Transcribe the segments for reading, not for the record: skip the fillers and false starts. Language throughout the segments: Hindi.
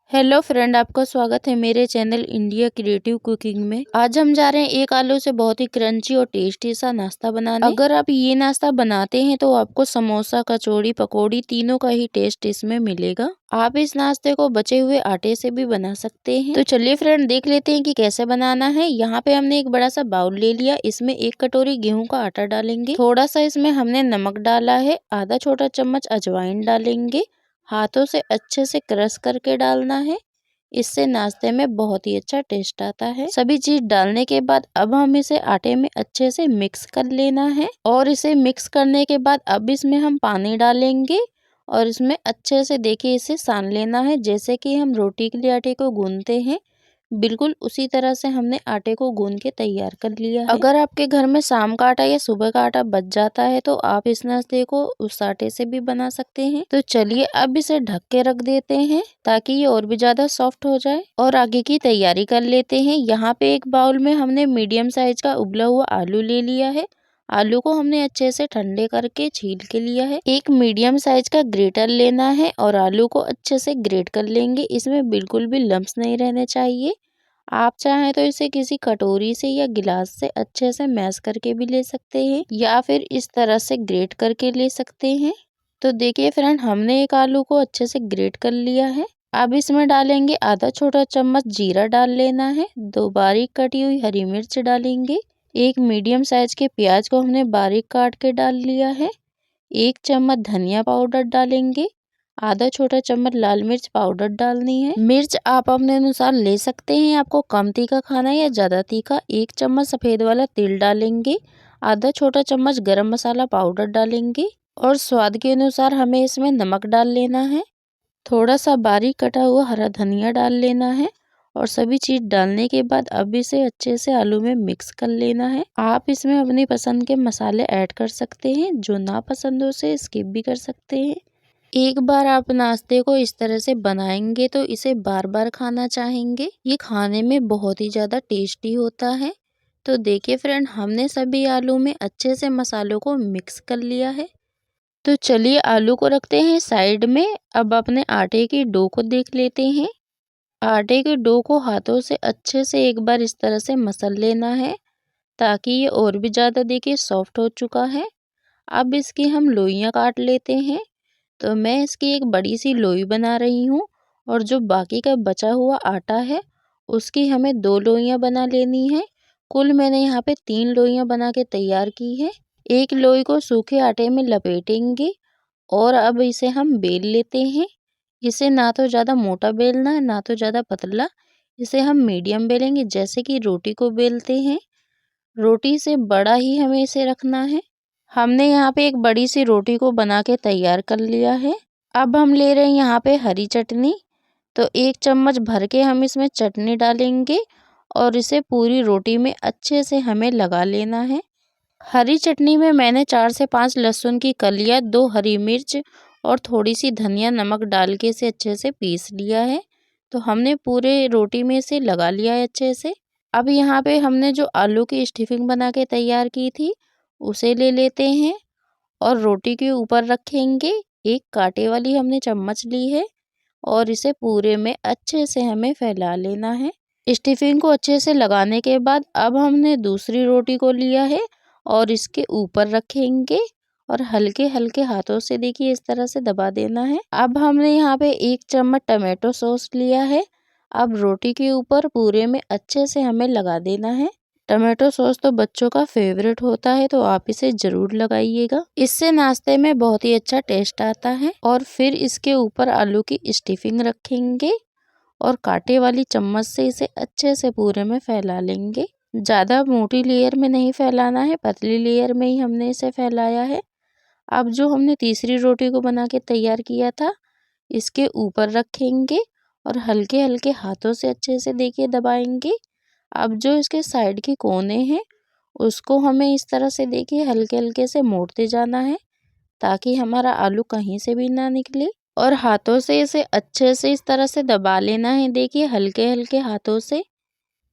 हेलो फ्रेंड, आपका स्वागत है मेरे चैनल इंडिया क्रिएटिव कुकिंग में। आज हम जा रहे हैं एक आलू से बहुत ही क्रंची और टेस्टी सा नाश्ता बनाने। अगर आप ये नाश्ता बनाते हैं तो आपको समोसा, कचौड़ी, पकौड़ी तीनों का ही टेस्ट इसमें मिलेगा। आप इस नाश्ते को बचे हुए आटे से भी बना सकते हैं। तो चलिए फ्रेंड, देख लेते हैं कि कैसे बनाना है। यहाँ पे हमने एक बड़ा सा बाउल ले लिया, इसमें 1 कटोरी गेहूं का आटा डालेंगे। थोड़ा सा इसमें हमने नमक डाला है, आधा छोटा चम्मच अजवाइन डालेंगे। हाथों से अच्छे से क्रश करके डालना है, इससे नाश्ते में बहुत ही अच्छा टेस्ट आता है। सभी चीज डालने के बाद अब हम इसे आटे में अच्छे से मिक्स कर लेना है और इसे मिक्स करने के बाद अब इसमें हम पानी डालेंगे और इसमें अच्छे से देखिए इसे सान लेना है। जैसे कि हम रोटी के लिए आटे को गूंथते हैं, बिल्कुल उसी तरह से हमने आटे को गूंथ के तैयार कर लिया है। अगर आपके घर में शाम का आटा या सुबह का आटा बच जाता है तो आप इस नाश्ते को उस आटे से भी बना सकते हैं। तो चलिए अब इसे ढक के रख देते हैं ताकि ये और भी ज्यादा सॉफ्ट हो जाए और आगे की तैयारी कर लेते हैं। यहाँ पे एक बाउल में हमने मीडियम साइज का उबला हुआ आलू ले लिया है। आलू को हमने अच्छे से ठंडे करके छील के लिया है। एक मीडियम साइज का ग्रेटर लेना है और आलू को अच्छे से ग्रेट कर लेंगे। इसमें बिल्कुल भी लम्स नहीं रहने चाहिए। आप चाहें तो इसे किसी कटोरी से या गिलास से अच्छे से मैश करके भी ले सकते हैं या फिर इस तरह से ग्रेट करके ले सकते हैं। तो देखिए फ्रेंड, हमने एक आलू को अच्छे से ग्रेट कर लिया है। अब इसमें डालेंगे आधा छोटा चम्मच जीरा डाल लेना है, 2 बारीक कटी हुई हरी मिर्च डालेंगे, एक मीडियम साइज के प्याज को हमने बारीक काट के डाल लिया है, 1 चम्मच धनिया पाउडर डालेंगे, आधा छोटा चम्मच लाल मिर्च पाउडर डालनी है। मिर्च आप अपने अनुसार ले सकते हैं, आपको कम तीखा खाना है या ज्यादा तीखा। 1 चम्मच सफेद वाला तिल डालेंगे, आधा छोटा चम्मच गरम मसाला पाउडर डालेंगे और स्वाद के अनुसार हमें इसमें नमक डाल लेना है। थोड़ा सा बारीक कटा हुआ हरा धनिया डाल लेना है और सभी चीज डालने के बाद अब इसे अच्छे से आलू में मिक्स कर लेना है। आप इसमें अपनी पसंद के मसाले ऐड कर सकते हैं, जो ना पसंद हो उसे स्किप भी कर सकते हैं। एक बार आप नाश्ते को इस तरह से बनाएंगे तो इसे बार बार खाना चाहेंगे। ये खाने में बहुत ही ज़्यादा टेस्टी होता है। तो देखिए फ्रेंड, हमने सभी आलू में अच्छे से मसालों को मिक्स कर लिया है। तो चलिए आलू को रखते हैं साइड में। अब अपने आटे की डो को देख लेते हैं। आटे के डो को हाथों से अच्छे से एक बार इस तरह से मसल लेना है ताकि ये और भी ज़्यादा देखिए सॉफ्ट हो चुका है। अब इसकी हम लोइयाँ काट लेते हैं। तो मैं इसकी एक बड़ी सी लोई बना रही हूँ और जो बाकी का बचा हुआ आटा है उसकी हमें 2 लोइयाँ बना लेनी है। कुल मैंने यहाँ पे 3 लोइयाँ बना के तैयार की है। एक लोई को सूखे आटे में लपेटेंगे और अब इसे हम बेल लेते हैं। इसे ना तो ज़्यादा मोटा बेलना है ना तो ज़्यादा पतला, इसे हम मीडियम बेलेंगे जैसे कि रोटी को बेलते हैं। रोटी से बड़ा ही हमें इसे रखना है। हमने यहाँ पे एक बड़ी सी रोटी को बना के तैयार कर लिया है। अब हम ले रहे हैं यहाँ पे हरी चटनी। तो 1 चम्मच भर के हम इसमें चटनी डालेंगे और इसे पूरी रोटी में अच्छे से हमें लगा लेना है। हरी चटनी में मैंने 4 से 5 लहसुन की कलियाँ, 2 हरी मिर्च और थोड़ी सी धनिया नमक डाल के इसे अच्छे से पीस लिया है। तो हमने पूरे रोटी में इसे लगा लिया है अच्छे से। अब यहाँ पे हमने जो आलू की स्टफिंग बना के तैयार की थी उसे ले लेते हैं और रोटी के ऊपर रखेंगे। एक कांटे वाली हमने चम्मच ली है और इसे पूरे में अच्छे से हमें फैला लेना है। स्टफिंग को अच्छे से लगाने के बाद अब हमने दूसरी रोटी को लिया है और इसके ऊपर रखेंगे और हल्के हल्के हाथों से देखिए इस तरह से दबा देना है। अब हमने यहाँ पे 1 चम्मच टमाटो सॉस लिया है। अब रोटी के ऊपर पूरे में अच्छे से हमें लगा देना है। टमाटो सॉस तो बच्चों का फेवरेट होता है, तो आप इसे जरूर लगाइएगा। इससे नाश्ते में बहुत ही अच्छा टेस्ट आता है। और फिर इसके ऊपर आलू की स्टफिंग रखेंगे और कांटे वाली चम्मच से इसे अच्छे से पूरे में फैला लेंगे। ज़्यादा मोटी लेयर में नहीं फैलाना है, पतली लेयर में ही हमने इसे फैलाया है। अब जो हमने तीसरी रोटी को बना के तैयार किया था इसके ऊपर रखेंगे और हल्के हल्के हाथों से अच्छे से देखिए दबाएंगे। अब जो इसके साइड के कोने हैं उसको हमें इस तरह से देखिए हल्के हल्के से मोड़ते जाना है ताकि हमारा आलू कहीं से भी ना निकले और हाथों से इसे अच्छे से इस तरह से दबा लेना है, देखिए हल्के हल्के हाथों से।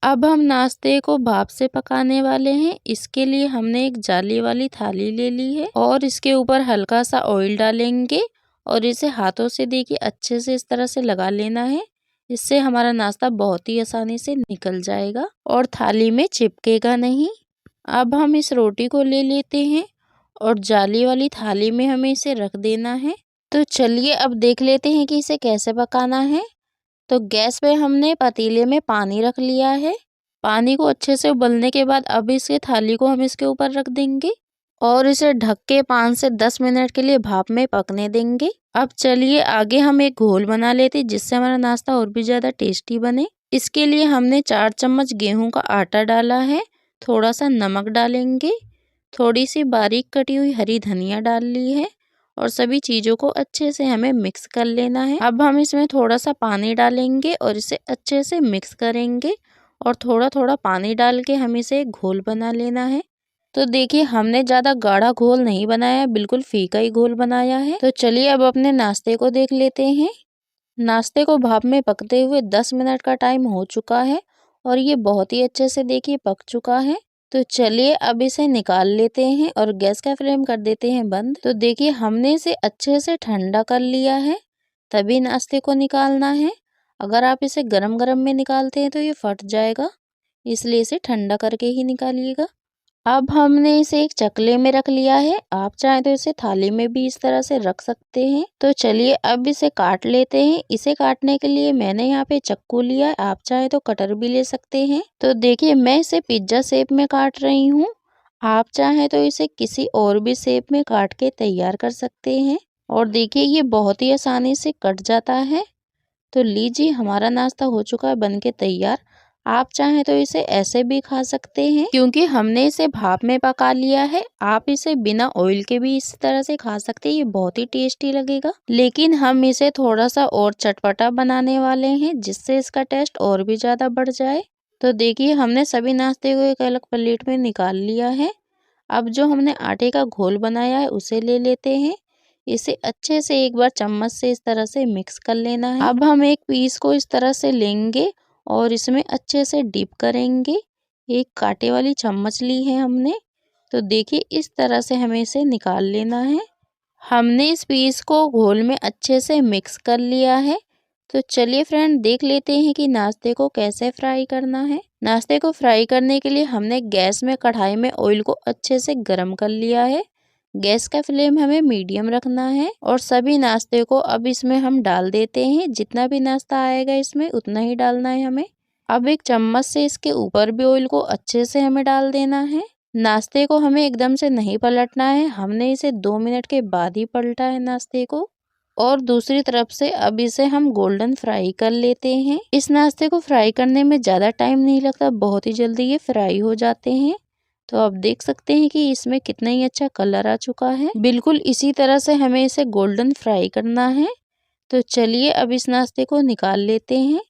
अब हम नाश्ते को भाप से पकाने वाले हैं। इसके लिए हमने एक जाली वाली थाली ले ली है और इसके ऊपर हल्का सा ऑयल डालेंगे और इसे हाथों से देखिए अच्छे से इस तरह से लगा लेना है। इससे हमारा नाश्ता बहुत ही आसानी से निकल जाएगा और थाली में चिपकेगा नहीं। अब हम इस रोटी को ले लेते हैं और जाली वाली थाली में हमें इसे रख देना है। तो चलिए अब देख लेते हैं कि इसे कैसे पकाना है। तो गैस पे हमने पतीले में पानी रख लिया है। पानी को अच्छे से उबलने के बाद अब इसे थाली को हम इसके ऊपर रख देंगे और इसे ढक के 5 से 10 मिनट के लिए भाप में पकने देंगे। अब चलिए आगे हम एक घोल बना लेते हैं जिससे हमारा नाश्ता और भी ज़्यादा टेस्टी बने। इसके लिए हमने 4 चम्मच गेहूं का आटा डाला है, थोड़ा सा नमक डालेंगे, थोड़ी सी बारीक कटी हुई हरी धनिया डाल ली है और सभी चीज़ों को अच्छे से हमें मिक्स कर लेना है। अब हम इसमें थोड़ा सा पानी डालेंगे और इसे अच्छे से मिक्स करेंगे और थोड़ा थोड़ा पानी डाल के हम इसे एक घोल बना लेना है। तो देखिए हमने ज़्यादा गाढ़ा घोल नहीं बनाया, बिल्कुल फीका ही घोल बनाया है। तो चलिए अब अपने नाश्ते को देख लेते हैं। नाश्ते को भाप में पकते हुए 10 मिनट का टाइम हो चुका है और ये बहुत ही अच्छे से देखिए पक चुका है। तो चलिए अब इसे निकाल लेते हैं और गैस का फ्लेम कर देते हैं बंद। तो देखिए हमने इसे अच्छे से ठंडा कर लिया है, तभी नाश्ते को निकालना है। अगर आप इसे गरम गरम में निकालते हैं तो ये फट जाएगा, इसलिए इसे ठंडा करके ही निकालिएगा। अब हमने इसे एक चकले में रख लिया है, आप चाहें तो इसे थाली में भी इस तरह से रख सकते हैं। तो चलिए अब इसे काट लेते हैं। इसे काटने के लिए मैंने यहाँ पे चाकू लिया है, आप चाहें तो कटर भी ले सकते हैं। तो देखिए मैं इसे पिज्जा शेप में काट रही हूँ, आप चाहें तो इसे किसी और भी शेप में काट के तैयार कर सकते हैं। और देखिए ये बहुत ही आसानी से कट जाता है। तो लीजिए हमारा नाश्ता हो चुका है बनके तैयार। आप चाहें तो इसे ऐसे भी खा सकते हैं क्योंकि हमने इसे भाप में पका लिया है। आप इसे बिना ऑयल के भी इस तरह से खा सकते हैं, ये बहुत ही टेस्टी लगेगा। लेकिन हम इसे थोड़ा सा और चटपटा बनाने वाले हैं जिससे इसका टेस्ट और भी ज्यादा बढ़ जाए। तो देखिए हमने सभी नाश्ते को एक अलग प्लेट में निकाल लिया है। अब जो हमने आटे का घोल बनाया है उसे ले लेते हैं। इसे अच्छे से एक बार चम्मच से इस तरह से मिक्स कर लेना है। अब हम एक पीस को इस तरह से लेंगे और इसमें अच्छे से डिप करेंगे। एक कांटे वाली चम्मच ली है हमने। तो देखिए इस तरह से हमें इसे निकाल लेना है। हमने इस पीस को घोल में अच्छे से मिक्स कर लिया है। तो चलिए फ्रेंड देख लेते हैं कि नाश्ते को कैसे फ्राई करना है। नाश्ते को फ्राई करने के लिए हमने गैस में कढ़ाई में ऑयल को अच्छे से गर्म कर लिया है। गैस का फ्लेम हमें मीडियम रखना है और सभी नाश्ते को अब इसमें हम डाल देते हैं। जितना भी नाश्ता आएगा इसमें उतना ही डालना है हमें। अब एक चम्मच से इसके ऊपर भी ऑयल को अच्छे से हमें डाल देना है। नाश्ते को हमें एकदम से नहीं पलटना है, हमने इसे 2 मिनट के बाद ही पलटा है नाश्ते को। और दूसरी तरफ से अब इसे हम गोल्डन फ्राई कर लेते हैं। इस नाश्ते को फ्राई करने में ज़्यादा टाइम नहीं लगता, बहुत ही जल्दी ये फ्राई हो जाते हैं। तो आप देख सकते हैं कि इसमें कितना ही अच्छा कलर आ चुका है। बिल्कुल इसी तरह से हमें इसे गोल्डन फ्राई करना है। तो चलिए अब इस नाश्ते को निकाल लेते हैं।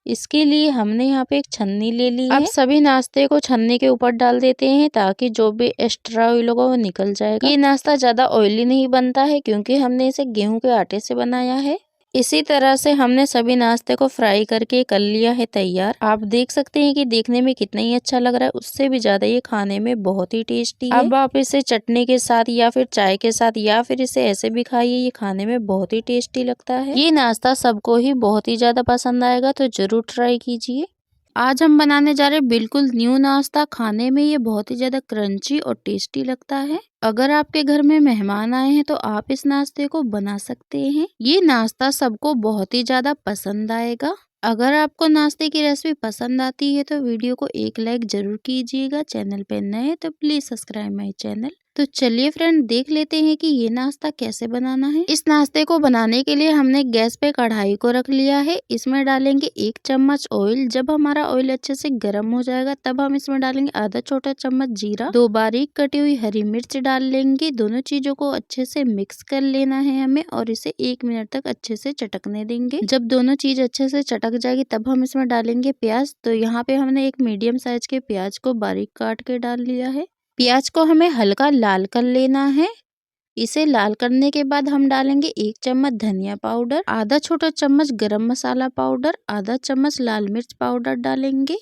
इसके लिए हमने यहाँ पे एक छन्नी ले ली है। अब सभी नाश्ते को छन्नी के ऊपर डाल देते हैं ताकि जो भी एक्स्ट्रा ऑयल होगा वो निकल जाएगा। ये नाश्ता ज़्यादा ऑयली नहीं बनता है क्योंकि हमने इसे गेहूं के आटे से बनाया है। इसी तरह से हमने सभी नाश्ते को फ्राई करके कर लिया है तैयार। आप देख सकते हैं कि देखने में कितना ही अच्छा लग रहा है, उससे भी ज्यादा ये खाने में बहुत ही टेस्टी है। अब आप इसे चटनी के साथ या फिर चाय के साथ या फिर इसे ऐसे भी खाइए, ये खाने में बहुत ही टेस्टी लगता है। ये नाश्ता सबको ही बहुत ही ज्यादा पसंद आएगा, तो जरूर ट्राई कीजिए। आज हम बनाने जा रहे हैं बिल्कुल न्यू नाश्ता। खाने में ये बहुत ही ज्यादा क्रंची और टेस्टी लगता है। अगर आपके घर में मेहमान आए हैं तो आप इस नाश्ते को बना सकते हैं। ये नाश्ता सबको बहुत ही ज्यादा पसंद आएगा। अगर आपको नाश्ते की रेसिपी पसंद आती है तो वीडियो को एक लाइक जरूर कीजिएगा। चैनल पे नए हैं तो प्लीज सब्सक्राइब माई चैनल। तो चलिए फ्रेंड देख लेते हैं कि ये नाश्ता कैसे बनाना है। इस नाश्ते को बनाने के लिए हमने गैस पे कढ़ाई को रख लिया है। इसमें डालेंगे 1 चम्मच ऑयल। जब हमारा ऑयल अच्छे से गर्म हो जाएगा तब हम इसमें डालेंगे आधा छोटा चम्मच जीरा, 2 बारीक कटी हुई हरी मिर्च डाल लेंगे। दोनों चीजों को अच्छे से मिक्स कर लेना है हमें और इसे 1 मिनट तक अच्छे से चटकने देंगे। जब दोनों चीज अच्छे से चटक जाएगी तब हम इसमें डालेंगे प्याज। तो यहाँ पे हमने एक मीडियम साइज के प्याज को बारीक काट के डाल लिया है। प्याज को हमें हल्का लाल कर लेना है। इसे लाल करने के बाद हम डालेंगे 1 चम्मच धनिया पाउडर, आधा छोटा चम्मच गरम मसाला पाउडर, आधा चम्मच लाल मिर्च पाउडर डालेंगे।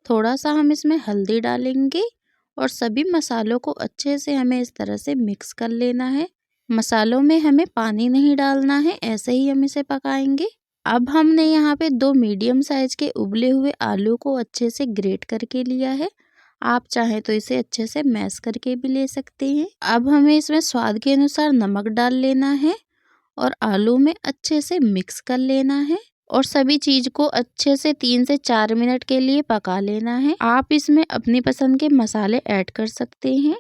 थोड़ा सा हम इसमें हल्दी डालेंगे और सभी मसालों को अच्छे से हमें इस तरह से मिक्स कर लेना है। मसालों में हमें पानी नहीं डालना है, ऐसे ही हम इसे पकाएंगे। अब हमने यहाँ पे 2 मीडियम साइज के उबले हुए आलू को अच्छे से ग्रेट करके लिया है। आप चाहें तो इसे अच्छे से मैश करके भी ले सकते हैं। अब हमें इसमें स्वाद के अनुसार नमक डाल लेना है और आलू में अच्छे से मिक्स कर लेना है और सभी चीज को अच्छे से 3 से 4 मिनट के लिए पका लेना है। आप इसमें अपनी पसंद के मसाले ऐड कर सकते हैं।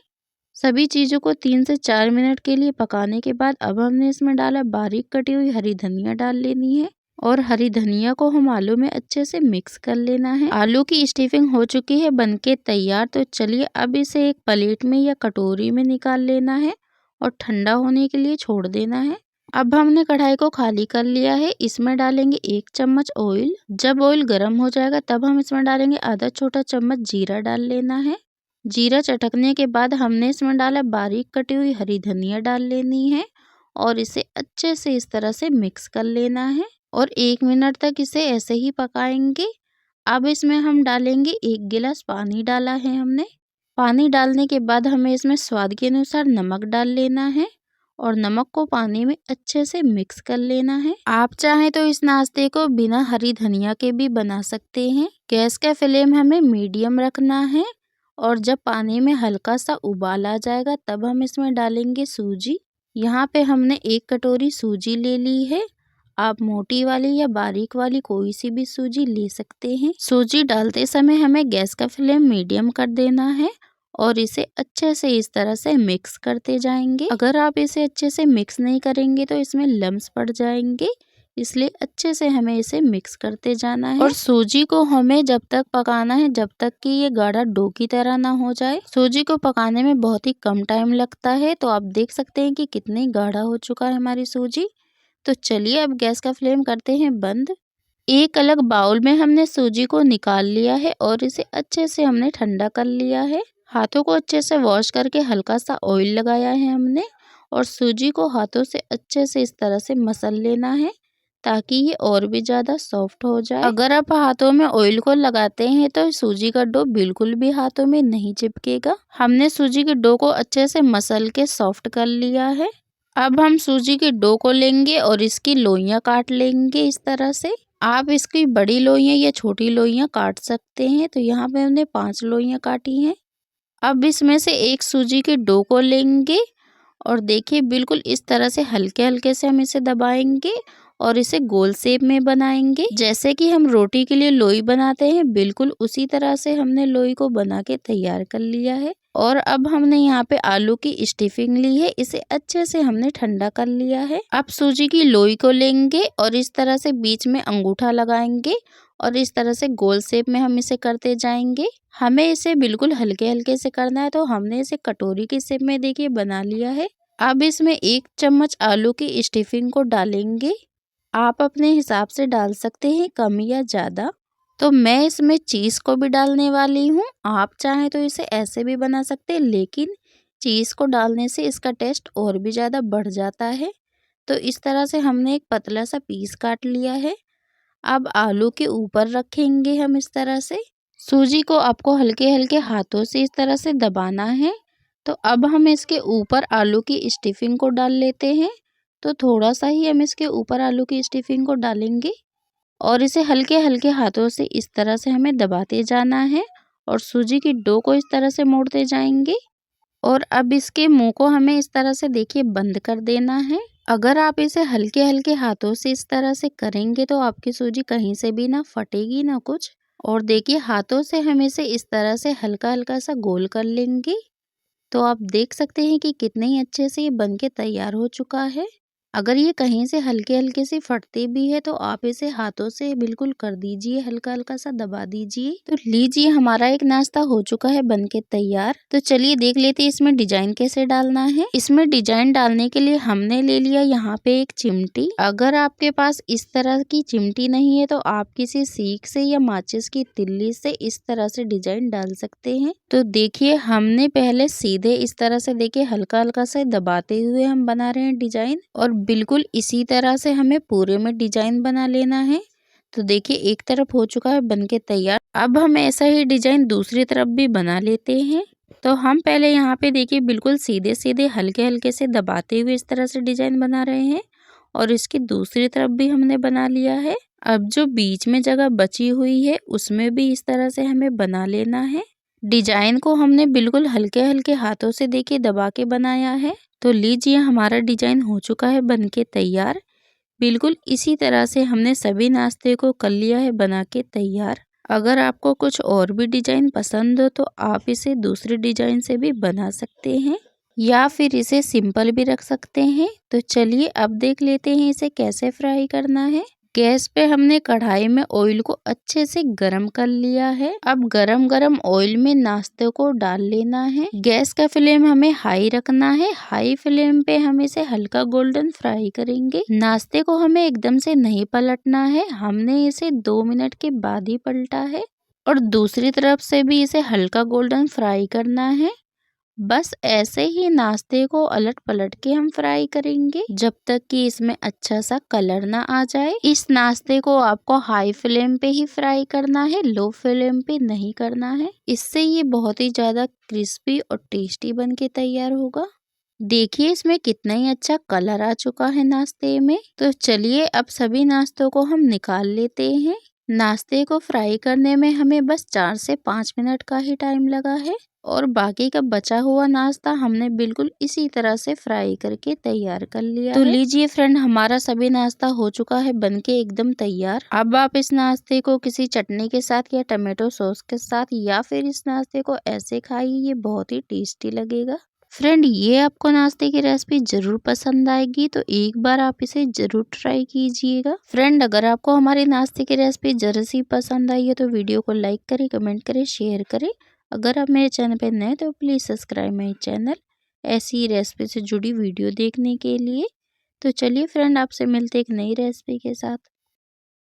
सभी चीजों को 3 से 4 मिनट के लिए पकाने के बाद अब हमने इसमें डाला बारीक कटी हुई हरी धनिया डाल लेनी है और हरी धनिया को हम आलू में अच्छे से मिक्स कर लेना है। आलू की स्टफिंग हो चुकी है बनके तैयार। तो चलिए अब इसे एक प्लेट में या कटोरी में निकाल लेना है और ठंडा होने के लिए छोड़ देना है। अब हमने कढ़ाई को खाली कर लिया है। इसमें डालेंगे 1 चम्मच ऑयल। जब ऑयल गर्म हो जाएगा तब हम इसमें डालेंगे आधा छोटा चम्मच जीरा डाल लेना है। जीरा चटकने के बाद हमने इसमें डाला बारीक कटी हुई हरी धनिया डाल लेनी है और इसे अच्छे से इस तरह से मिक्स कर लेना है और 1 मिनट तक इसे ऐसे ही पकाएंगे। अब इसमें हम डालेंगे 1 गिलास पानी डाला है हमने। पानी डालने के बाद हमें इसमें स्वाद के अनुसार नमक डाल लेना है और नमक को पानी में अच्छे से मिक्स कर लेना है। आप चाहें तो इस नाश्ते को बिना हरी धनिया के भी बना सकते हैं। गैस का फ्लेम हमें मीडियम रखना है और जब पानी में हल्का सा उबाल आ जाएगा तब हम इसमें डालेंगे सूजी। यहाँ पे हमने 1 कटोरी सूजी ले ली है। आप मोटी वाली या बारीक वाली कोई सी भी सूजी ले सकते हैं। सूजी डालते समय हमें गैस का फ्लेम मीडियम कर देना है और इसे अच्छे से इस तरह से मिक्स करते जाएंगे। अगर आप इसे अच्छे से मिक्स नहीं करेंगे तो इसमें लम्स पड़ जाएंगे, इसलिए अच्छे से हमें इसे मिक्स करते जाना है। और सूजी को हमें जब तक पकाना है जब तक कि ये गाढ़ा डो की तरह ना हो जाए। सूजी को पकाने में बहुत ही कम टाइम लगता है। तो आप देख सकते हैं कि कितनी गाढ़ा हो चुका है हमारी सूजी। तो चलिए अब गैस का फ्लेम करते हैं बंद। एक अलग बाउल में हमने सूजी को निकाल लिया है और इसे अच्छे से हमने ठंडा कर लिया है। हाथों को अच्छे से वॉश करके हल्का सा ऑयल लगाया है हमने और सूजी को हाथों से अच्छे से इस तरह से मसल लेना है ताकि ये और भी ज़्यादा सॉफ्ट हो जाए। अगर आप हाथों में ऑयल को लगाते हैं तो सूजी का डो बिल्कुल भी हाथों में नहीं चिपकेगा। हमने सूजी के डो को अच्छे से मसल के सॉफ्ट कर लिया है। अब हम सूजी के डो को लेंगे और इसकी लोइयां काट लेंगे इस तरह से। आप इसकी बड़ी लोइयां या छोटी लोइयां काट सकते हैं। तो यहाँ पे हमने 5 लोइयां काटी हैं। अब इसमें से एक सूजी के डो को लेंगे और देखिए बिल्कुल इस तरह से हल्के हल्के से हम इसे दबाएंगे और इसे गोल शेप में बनाएंगे। जैसे कि हम रोटी के लिए लोई बनाते हैं बिल्कुल उसी तरह से हमने लोई को बना के तैयार कर लिया है। और अब हमने यहाँ पे आलू की स्टफिंग ली है, इसे अच्छे से हमने ठंडा कर लिया है। अब सूजी की लोई को लेंगे और इस तरह से बीच में अंगूठा लगाएंगे और इस तरह से गोल शेप में हम इसे करते जाएंगे। हमें इसे बिल्कुल हल्के हल्के से करना है। तो हमने इसे कटोरी की शेप में देखिए बना लिया है। अब इसमें 1 चम्मच आलू की स्टफिंग को डालेंगे। आप अपने हिसाब से डाल सकते हैं कम या ज़्यादा। तो मैं इसमें चीज़ को भी डालने वाली हूँ। आप चाहें तो इसे ऐसे भी बना सकते हैं लेकिन चीज़ को डालने से इसका टेस्ट और भी ज़्यादा बढ़ जाता है। तो इस तरह से हमने एक पतला सा पीस काट लिया है। अब आलू के ऊपर रखेंगे हम इस तरह से। सूजी को आपको हल्के हल्के हाथों से इस तरह से दबाना है। तो अब हम इसके ऊपर आलू की स्टफिंग को डाल लेते हैं। तो थोड़ा सा ही हम इसके ऊपर आलू की स्टफिंग को डालेंगे और इसे हल्के हल्के हाथों से इस तरह से हमें दबाते जाना है और सूजी की डो को इस तरह से मोड़ते जाएंगे। और अब इसके मुंह को हमें इस तरह से देखिए बंद कर देना है। अगर आप इसे हल्के हल्के हाथों से इस तरह से करेंगे तो आपकी सूजी कहीं से भी ना फटेगी ना कुछ। और देखिए हाथों से हम इसे इस तरह से हल्का हल्का सा गोल कर लेंगे। तो आप देख सकते हैं कि कितने ही अच्छे से ये बनके तैयार हो चुका है। अगर ये कहीं से हल्के हल्के से फटते भी है तो आप इसे हाथों से बिल्कुल कर दीजिए, हल्का हल्का सा दबा दीजिए। तो लीजिए हमारा एक नाश्ता हो चुका है बनके तैयार। तो चलिए देख लेते हैं इसमें डिजाइन कैसे डालना है। इसमें डिजाइन डालने के लिए हमने ले लिया यहाँ पे एक चिमटी। अगर आपके पास इस तरह की चिमटी नहीं है तो आप किसी सीख से या माचिस की तिल्ली से इस तरह से डिजाइन डाल सकते हैं। तो देखिए हमने पहले सीधे इस तरह से देखिए हल्का हल्का से दबाते हुए हम बना रहे हैं डिजाइन और बिल्कुल इसी तरह से हमें पूरे में डिजाइन बना लेना है। तो देखिए एक तरफ हो चुका है बनके तैयार। अब हम ऐसा ही डिजाइन दूसरी तरफ भी बना लेते हैं। तो हम पहले यहाँ पे देखिए बिल्कुल सीधे सीधे हल्के हल्के से दबाते हुए इस तरह से डिजाइन बना रहे हैं और इसकी दूसरी तरफ भी हमने बना लिया है। अब जो बीच में जगह बची हुई है उसमें भी इस तरह से हमें बना लेना है। डिजाइन को हमने बिल्कुल हल्के हल्के हाथों से देखिए दबा के बनाया है। तो लीजिए हमारा डिजाइन हो चुका है बनके तैयार। बिल्कुल इसी तरह से हमने सभी नाश्ते को कर लिया है बना के तैयार। अगर आपको कुछ और भी डिजाइन पसंद हो तो आप इसे दूसरे डिजाइन से भी बना सकते हैं या फिर इसे सिंपल भी रख सकते हैं। तो चलिए अब देख लेते हैं इसे कैसे फ्राई करना है। गैस पे हमने कढ़ाई में ऑयल को अच्छे से गरम कर लिया है। अब गरम गरम ऑयल में नाश्ते को डाल लेना है। गैस का फ्लेम हमें हाई रखना है। हाई फ्लेम पे हम इसे हल्का गोल्डन फ्राई करेंगे। नाश्ते को हमें एकदम से नहीं पलटना है, हमने इसे 2 मिनट के बाद ही पलटा है और दूसरी तरफ से भी इसे हल्का गोल्डन फ्राई करना है। बस ऐसे ही नाश्ते को अलट पलट के हम फ्राई करेंगे जब तक कि इसमें अच्छा सा कलर ना आ जाए। इस नाश्ते को आपको हाई फ्लेम पे ही फ्राई करना है, लो फ्लेम पे नहीं करना है। इससे ये बहुत ही ज्यादा क्रिस्पी और टेस्टी बन के तैयार होगा। देखिए इसमें कितना ही अच्छा कलर आ चुका है नाश्ते में। तो चलिए अब सभी नाश्तों को हम निकाल लेते हैं। नाश्ते को फ्राई करने में हमें बस 4 से 5 मिनट का ही टाइम लगा है और बाकी का बचा हुआ नाश्ता हमने बिल्कुल इसी तरह से फ्राई करके तैयार कर लिया तो लीजिए फ्रेंड हमारा सभी नाश्ता हो चुका है बनके एकदम तैयार। अब आप इस नाश्ते को किसी चटनी के साथ या टमाटो सॉस के साथ या फिर इस नाश्ते को ऐसे खाइए, ये बहुत ही टेस्टी लगेगा। फ्रेंड ये आपको नाश्ते की रेसिपी जरूर पसंद आएगी तो एक बार आप इसे जरूर ट्राई कीजिएगा। फ्रेंड अगर आपको हमारी नाश्ते की रेसिपी जरा सी पसंद आई है तो वीडियो को लाइक करें, कमेंट करें, शेयर करें। अगर आप मेरे चैनल पर नए तो प्लीज़ सब्सक्राइब माई चैनल ऐसी रेसिपी से जुड़ी वीडियो देखने के लिए। तो चलिए फ्रेंड आपसे मिलते एक नई रेसिपी के साथ।